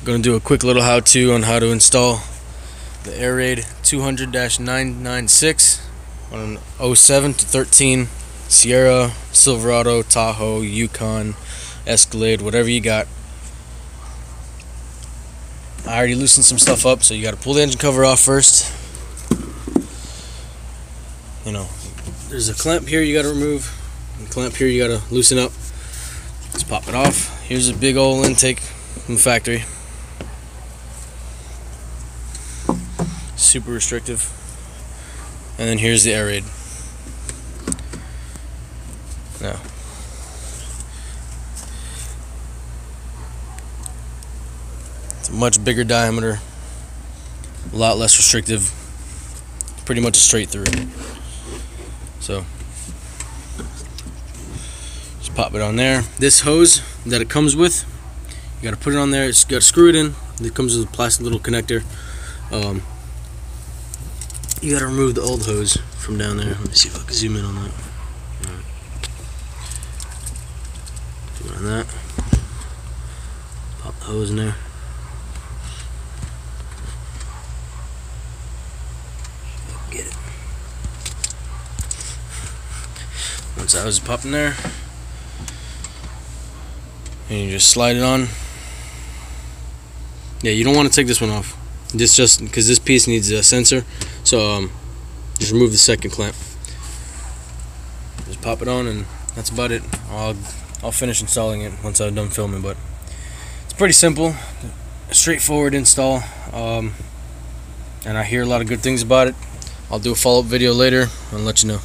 I'm going to do a quick little how-to on how to install the AIRAID 200-996 on an 07 to 13 Sierra, Silverado, Tahoe, Yukon, Escalade, whatever you got. I already loosened some stuff up, so you got to pull the engine cover off first. You know, there's a clamp here you got to remove, and a clamp here you got to loosen up. Let's pop it off. Here's a big old intake from the factory. Super restrictive. And then here's the AIRAID. Now, it's a much bigger diameter, a lot less restrictive, pretty much a straight through. So just pop it on there. This hose that it comes with, you got to put it on there. It's got to screw it in. It comes with a plastic little connector. You got to remove the old hose from down there. Let me see if I can zoom in on that. Right. Zoom on that. Pop the hose in there. Get it. Once that hose is popped in there, and you just slide it on. Yeah, you don't want to take this one off. This just because this piece needs a sensor, so just remove the second clamp. Just pop it on, and that's about it. I'll finish installing it once I'm done filming, but it's pretty simple, a straightforward install, and I hear a lot of good things about it. I'll do a follow-up video later and let you know.